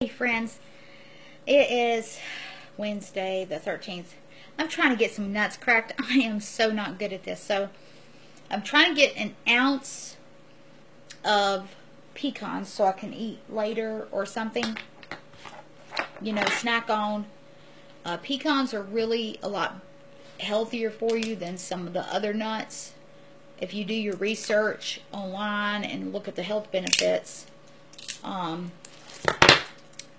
Hey friends, it is Wednesday the 13th. I'm trying to get some nuts cracked. I am so not good at this. So I'm trying to get an ounce of pecans so I can eat later or something. You know, snack on. Pecans are really a lot healthier for you than some of the other nuts. If you do your research online and look at the health benefits,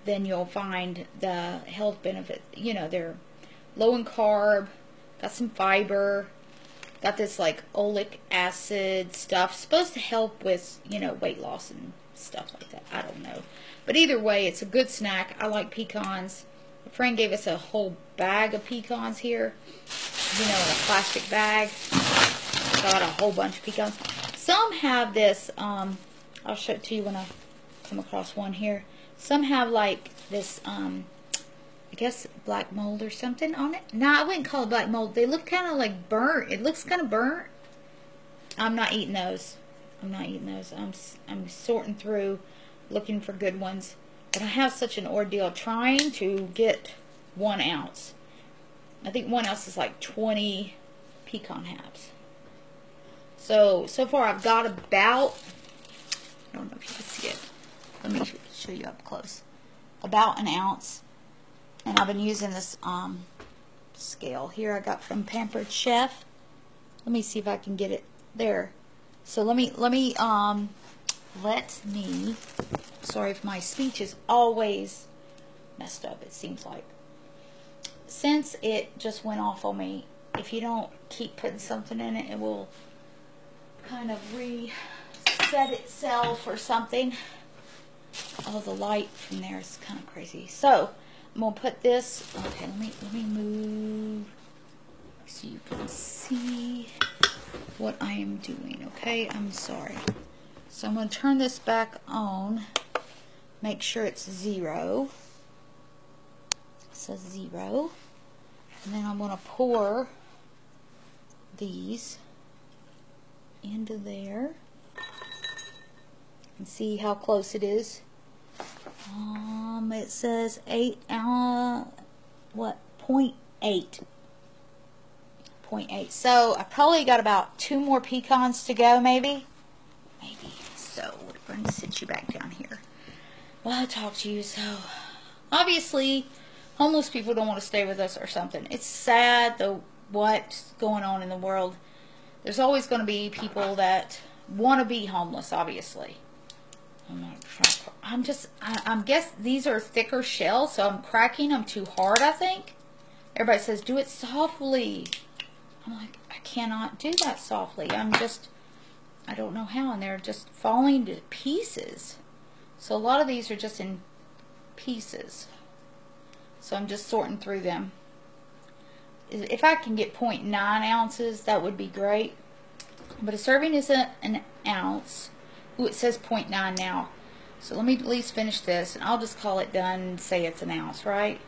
then you'll find the health benefit. You know, they're low in carb, got some fiber, got this like oleic acid stuff, supposed to help with, you know, weight loss and stuff like that. I don't know. But either way, it's a good snack. I like pecans. A friend gave us a whole bag of pecans here, you know, in a plastic bag. Got a whole bunch of pecans. Some have this, I'll show it to you when I come across one here. Some have like this, I guess black mold or something on it. No, I wouldn't call it black mold. They look kind of like burnt. It looks kind of burnt. I'm not eating those. I'm not eating those. I'm sorting through, looking for good ones. But I have such an ordeal trying to get 1 ounce. I think 1 ounce is like 20 pecan halves. So far I've got about, I don't know if you can see it. Let me show you up close. About 1 ounce. And I've been using this scale here I got from Pampered Chef. Let me see if I can get it there. So let me sorry if my speech is always messed up, it seems like. Since it just went off on me, if you don't keep putting something in it, it will kind of reset itself or something. Oh, the light from there is kind of crazy. So I'm gonna put this. Okay, let me move so you can see what I am doing. Okay, I'm sorry. So I'm gonna turn this back on. Make sure it's 0. It says 0, and then I'm gonna pour these into there and see how close it is. It says 8 what, 0.8. 0.8. So I probably got about 2 more pecans to go, maybe. So we're going to sit you back down here while I talk to you. So obviously homeless people don't want to stay with us or something. It's sad though what's going on in the world. There's always going to be people that want to be homeless, obviously. I'm guess these are thicker shells, so I'm cracking them too hard, I think. Everybody says, do it softly. I'm like, I cannot do that softly. I don't know how, and they're just falling to pieces. So a lot of these are just in pieces. So I'm just sorting through them. If I can get 0.9 ounces, that would be great. But a serving is an ounce. Ooh, it says 0.9 now. So let me at least finish this, and I'll just call it done and say it's an ounce, right?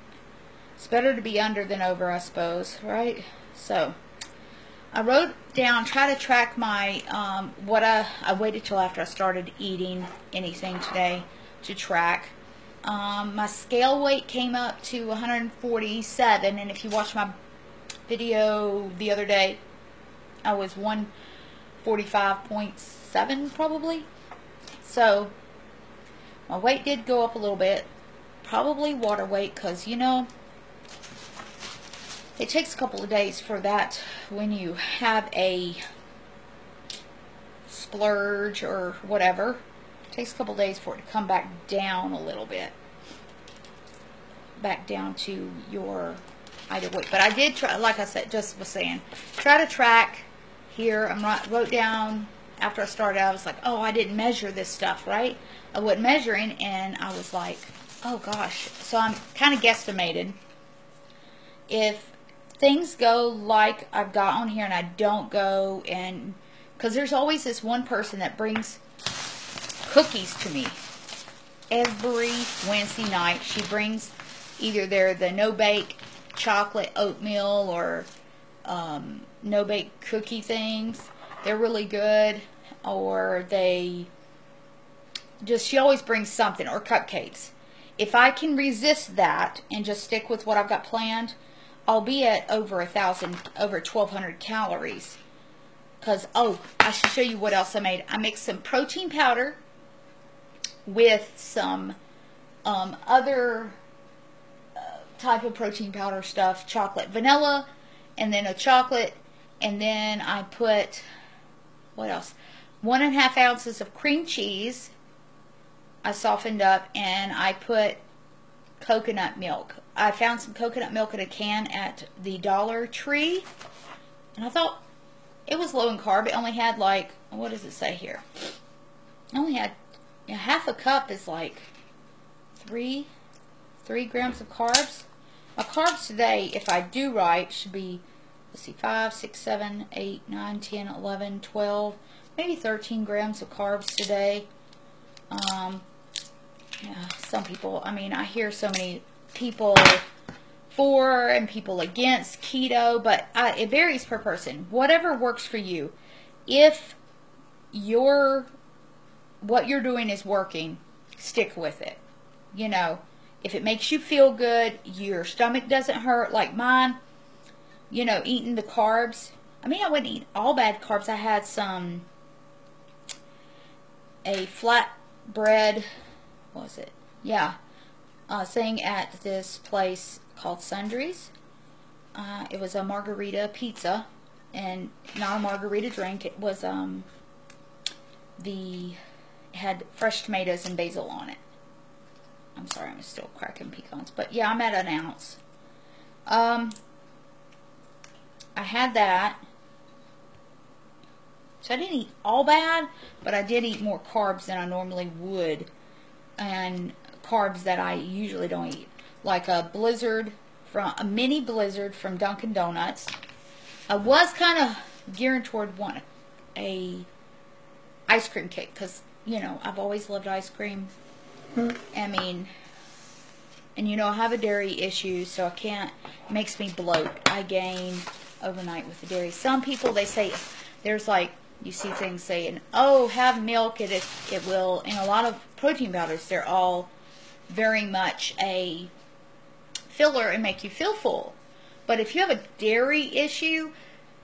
It's better to be under than over, I suppose, right? So I wrote down, try to track my, I waited till after I started eating anything today to track. My scale weight came up to 147, and if you watch my video the other day, I was 145.7 probably. So my weight did go up a little bit, probably water weight, because you know it takes a couple of days for that when you have a splurge or whatever. It takes a couple of days for it to come back down a little bit, back down to your either weight. But I did try, like I said, just was saying, try to track here. Wrote down after I started, I was like, oh, I didn't measure this stuff, right? I wasn't measuring, and I was like, oh gosh. So I'm kind of guesstimated. If things go like I've got on here and I don't go, and because there's always this one person that brings cookies to me every Wednesday night. She brings either they're the no-bake chocolate oatmeal or no-bake cookie things. They're really good. Or they just, she always brings something, or cupcakes. if I can resist that and just stick with what I've got planned, I'll be at over 1,200 calories. Because, oh, I should show you what else I made. I mixed some protein powder with some other type of protein powder stuff, chocolate, vanilla, and then a chocolate, and then I put, what else? 1.5 ounces of cream cheese. I softened up, and I put coconut milk. I found some coconut milk in a can at the Dollar Tree, and I thought it was low in carb. It only had like, what does it say here? It only had, you know, half a cup is like 3 grams of carbs. My carbs today, if I do right, should be, let's see, 5, 6, 7, 8, 9, 10, 11, 12, maybe 13 grams of carbs today. Yeah, some people, I mean, I hear so many people for and people against keto, but it varies per person. Whatever works for you. If what you're doing is working, stick with it. You know, if it makes you feel good, your stomach doesn't hurt like mine, you know, eating the carbs. I mean, I wouldn't eat all bad carbs. I had a flat bread, what was it? Yeah, thing at this place called Sundries. It was a margarita pizza, and not a margarita drink. It was it had fresh tomatoes and basil on it. I'm sorry, I'm still cracking pecans, but yeah, I'm at an ounce. I had that. So I didn't eat all bad, but I did eat more carbs than I normally would, and carbs that I usually don't eat, like a mini blizzard from Dunkin' Donuts. I was kind of gearing toward a ice cream cake, because, you know, I've always loved ice cream. I mean, and you know, I have a dairy issue, so I can't, it makes me bloat. I gain overnight with the dairy. Some people, they say, there's like, you see things saying, oh, have milk, it will, and a lot of protein powders, they're all very much a filler and make you feel full. But if you have a dairy issue,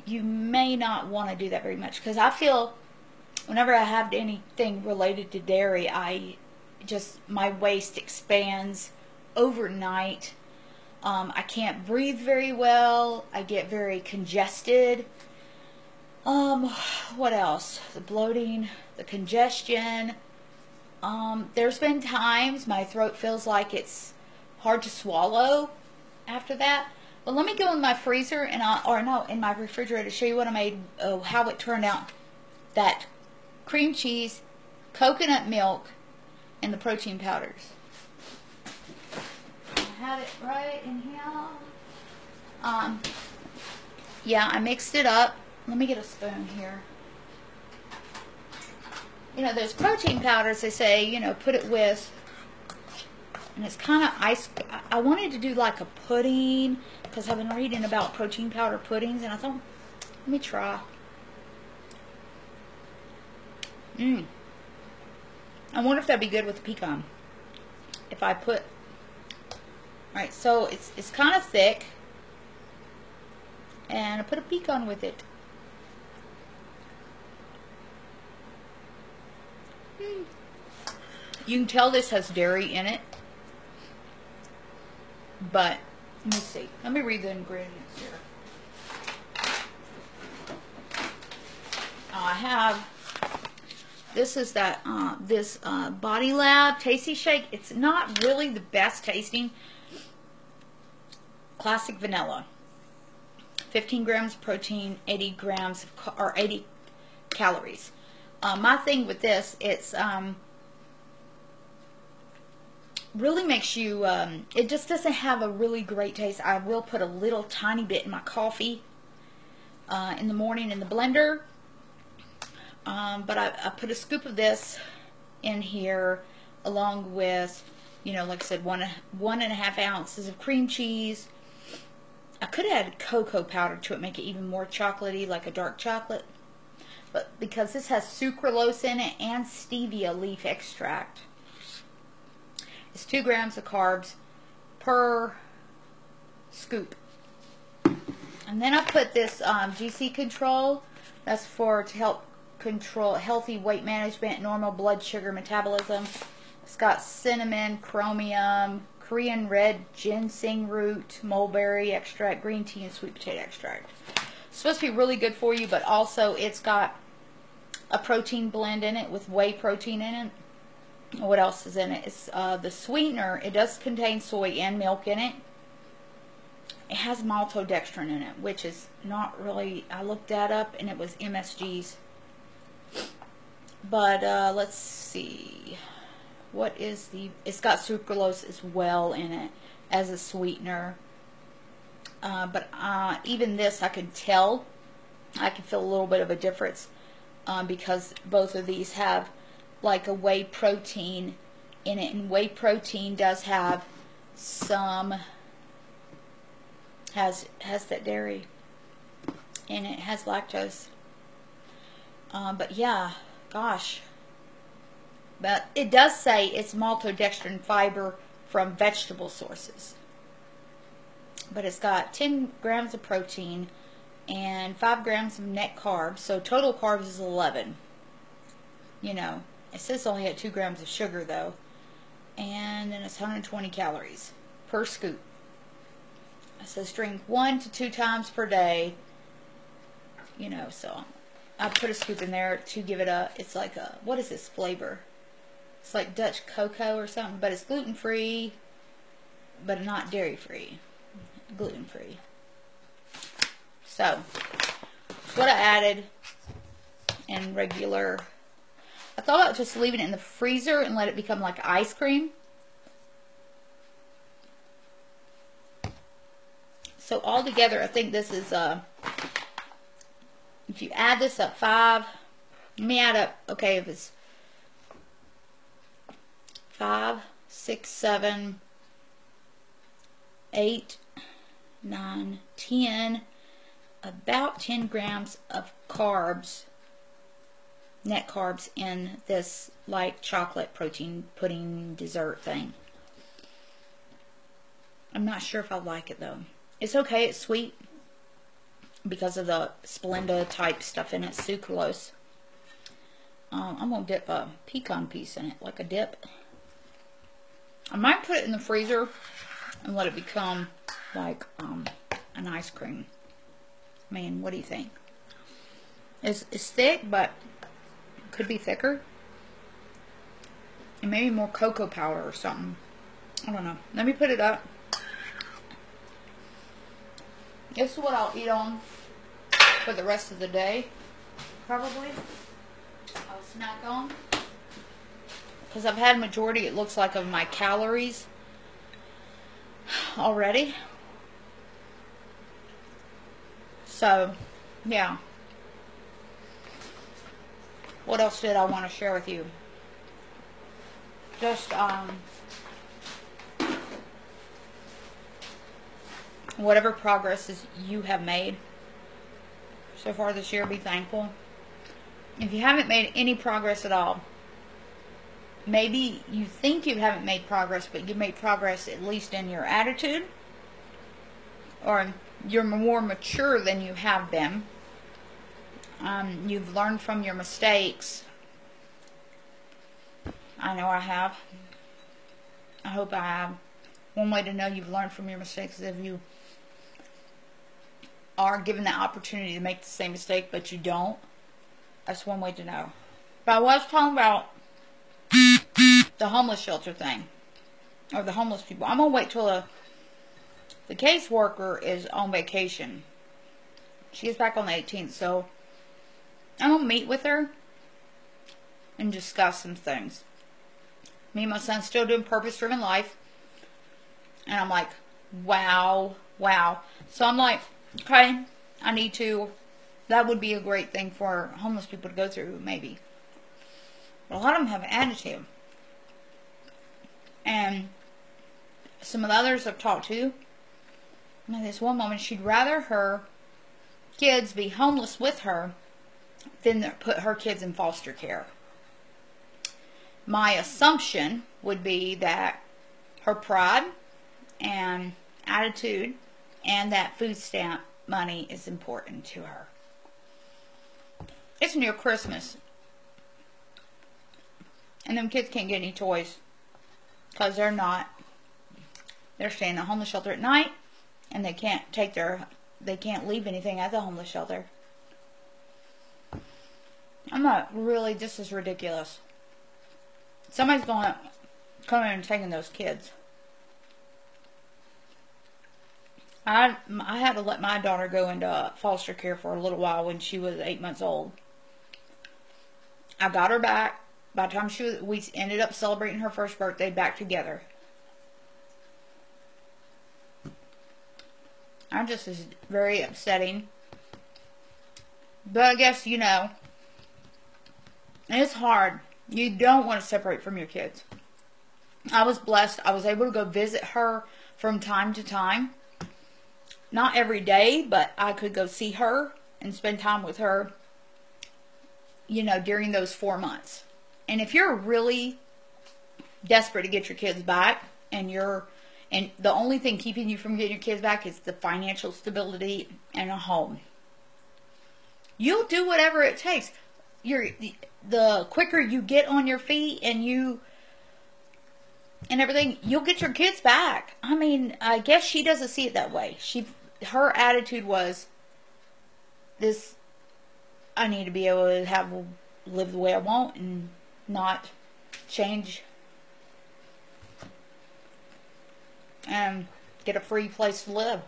you may not want to do that very much, because I feel whenever I have anything related to dairy, my waist expands overnight. I can't breathe very well. I get very congested. What else? The bloating, the congestion. There's been times my throat feels like it's hard to swallow after that. Well, let me go in my freezer and in my refrigerator to show you what I made, how it turned out. That cream cheese, coconut milk, and the protein powders. I had it right in here. Yeah, I mixed it up. Let me get a spoon here. You know, those protein powders, they say, you know, put it with, and it's kind of ice. I wanted to do like a pudding, because I've been reading about protein powder puddings, and I thought, let me try. I wonder if that'd be good with the pecan. If I put, alright, so it's kind of thick, and I put a pecan with it. You can tell this has dairy in it, but let me see. Let me read the ingredients here. I have, this is that this Body Lab Tasty Shake. It's not really the best tasting. Classic vanilla. 15 grams of protein, 80 grams of 80 calories. My thing with this, it's really makes you, it just doesn't have a really great taste. I will put a little tiny bit in my coffee in the morning in the blender. But I put a scoop of this in here along with, you know, like I said, 1.5 ounces of cream cheese. I could have added cocoa powder to it, make it even more chocolatey, like a dark chocolate. But because this has sucralose in it and stevia leaf extract. It's 2 grams of carbs per scoop. And then I put this GC Control. That's to help control healthy weight management, normal blood sugar metabolism. It's got cinnamon, chromium, Korean red ginseng root, mulberry extract, green tea, and sweet potato extract. It's supposed to be really good for you, but also it's got a protein blend in it with whey protein in it. What else is in it? It's the sweetener. It does contain soy and milk in it. It has maltodextrin in it, which is not really, I looked that up and it was MSG's. But let's see. What is it's got sucralose as well in it as a sweetener. But even this I can tell, I can feel a little bit of a difference because both of these have like a whey protein in it. And whey protein does have some, has that dairy and it has lactose. But yeah, gosh. But it does say it's maltodextrin fiber from vegetable sources. But it's got 10 grams of protein and 5 grams of net carbs. So total carbs is 11. You know, it says only at 2 grams of sugar though. And then it's 120 calories per scoop. It says drink 1 to 2 times per day. You know, so I put a scoop in there to give it a, it's like a, what is this flavor? It's like Dutch cocoa or something, but it's gluten-free, but not dairy-free. Gluten-free. So, that's what I added in regular. I thought about just leaving it in the freezer and let it become like ice cream. So altogether, I think this is, if you add this up 5, let me add up, okay, if it's 5, 6, 7, 8, 9, 10, about 10 grams of carbs, net carbs in this like chocolate protein pudding dessert thing. I'm not sure if I like it though. It's okay, it's sweet because of the Splenda type stuff in it, sucralose. I'm going to dip a pecan piece in it, like a dip. I might put it in the freezer and let it become like an ice cream. I mean, what do you think? It's thick, but it could be thicker. And maybe more cocoa powder or something. I don't know. Let me put it up. This is what I'll eat on for the rest of the day. Probably. I'll snack on. Because I've had majority, it looks like, of my calories already. So, yeah. What else did I want to share with you? Just, whatever progress you have made so far this year, be thankful. If you haven't made any progress at all, maybe you think you haven't made progress, but you made progress at least in your attitude, or you're more mature than you have been. You've learned from your mistakes. I know I have. I hope I have. One way to know you've learned from your mistakes is if you are given the opportunity to make the same mistake, but you don't. That's one way to know. But I was talking about the homeless shelter thing, or the homeless people. I'm going to wait till the caseworker is on vacation. She is back on the 18th, so I'm going to meet with her and discuss some things. Me and my son's still doing purpose-driven life. And I'm like, wow. So I'm like, okay, I need to, that would be a great thing for homeless people to go through, maybe. But a lot of them have an attitude. And some of the others I've talked to, this one woman, she'd rather her kids be homeless with her than put her kids in foster care. My assumption would be that her pride and attitude, and that food stamp money is important to her. It's near Christmas, and them kids can't get any toys because they're staying in a homeless shelter at night, and they can't leave anything at the homeless shelter. I'm not really, this is ridiculous. Somebody's going to come in and taking those kids. I had to let my daughter go into foster care for a little while when she was 8 months old. I got her back. By the time we ended up celebrating her first birthday back together. I just is very upsetting. But I guess, you know, it's hard. You don't want to separate from your kids. I was blessed. I was able to go visit her from time to time. Not every day, but I could go see her and spend time with her, you know, during those 4 months. And if you're really desperate to get your kids back, and the only thing keeping you from getting your kids back is the financial stability and a home, you'll do whatever it takes. The quicker you get on your feet and everything, you'll get your kids back. I mean, I guess she doesn't see it that way. Her attitude was this: I need to be able to live the way I want and not change and get a free place to live.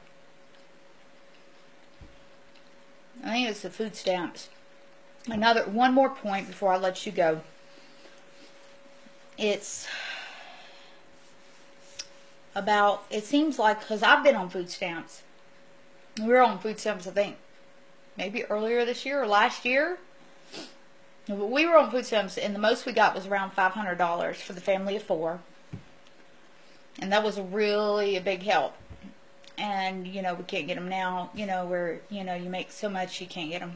I think it's the food stamps. One more point before I let you go. It's about, it seems like, because I've been on food stamps. We were on food stamps, I think, maybe earlier this year or last year. But we were on food stamps, and the most we got was around $500 for the family of 4. And that was really a big help. And, you know, we can't get them now, you know, where, you know, you make so much you can't get them.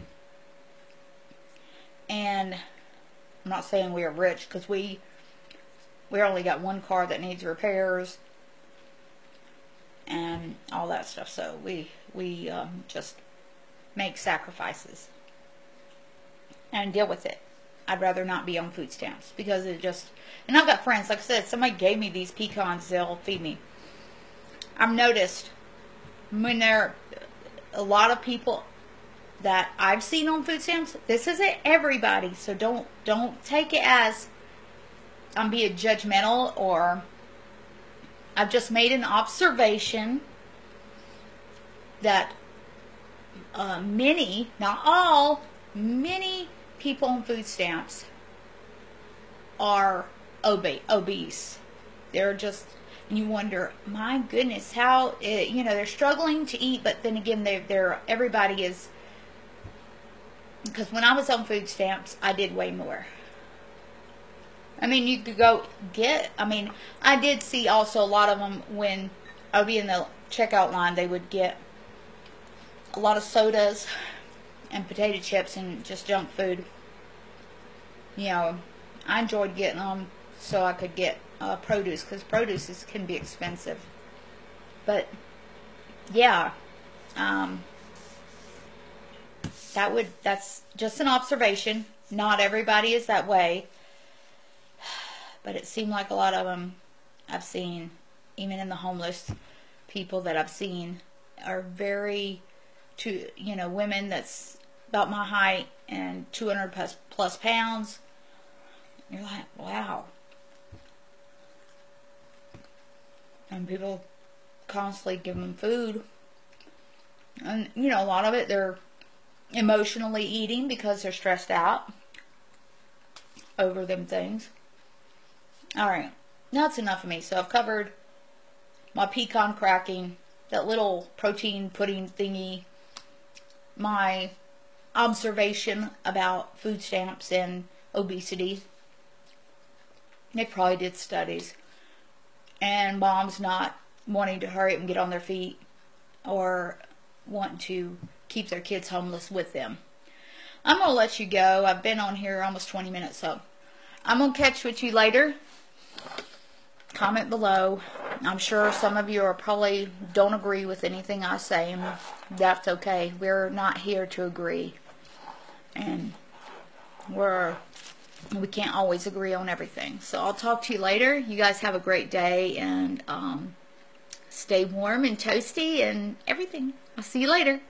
And I'm not saying we are rich, because we only got one car that needs repairs and all that stuff. So we just make sacrifices and deal with it. I'd rather not be on food stamps because it just, and I've got friends, like I said, somebody gave me these pecans, they'll feed me. I've noticed when there are a lot of people that I've seen on food stamps, this isn't everybody, so don't take it as I'm being judgmental, or I've just made an observation that many, not all, many people on food stamps are obese. They're just, and you wonder, my goodness, how, you know, they're struggling to eat, but then again, everybody is, because when I was on food stamps, I did way more. I mean, you could go I did see also a lot of them when I would be in the checkout line, they would get a lot of sodas and potato chips and just junk food. You know, I enjoyed getting them so I could get produce, because produce can be expensive. But yeah, that's just an observation. Not everybody is that way, but it seemed like a lot of them I've seen, even in the homeless people that I've seen, are very, you know, women that's about my height and 200 plus pounds. You're like, wow. And people constantly give them food. And, you know, a lot of it, they're emotionally eating because they're stressed out over them things. Alright, now that's enough of me. So I've covered my pecan cracking, that little protein pudding thingy, my observation about food stamps and obesity. They probably did studies. And moms not wanting to hurry up and get on their feet, or wanting to keep their kids homeless with them. I'm going to let you go. I've been on here almost 20 minutes, so I'm going to catch with you later. Comment below. I'm sure some of you are probably don't agree with anything I say, and that's okay. We're not here to agree, and we can't always agree on everything. So I'll talk to you later. You guys have a great day, and stay warm and toasty and everything. I'll see you later.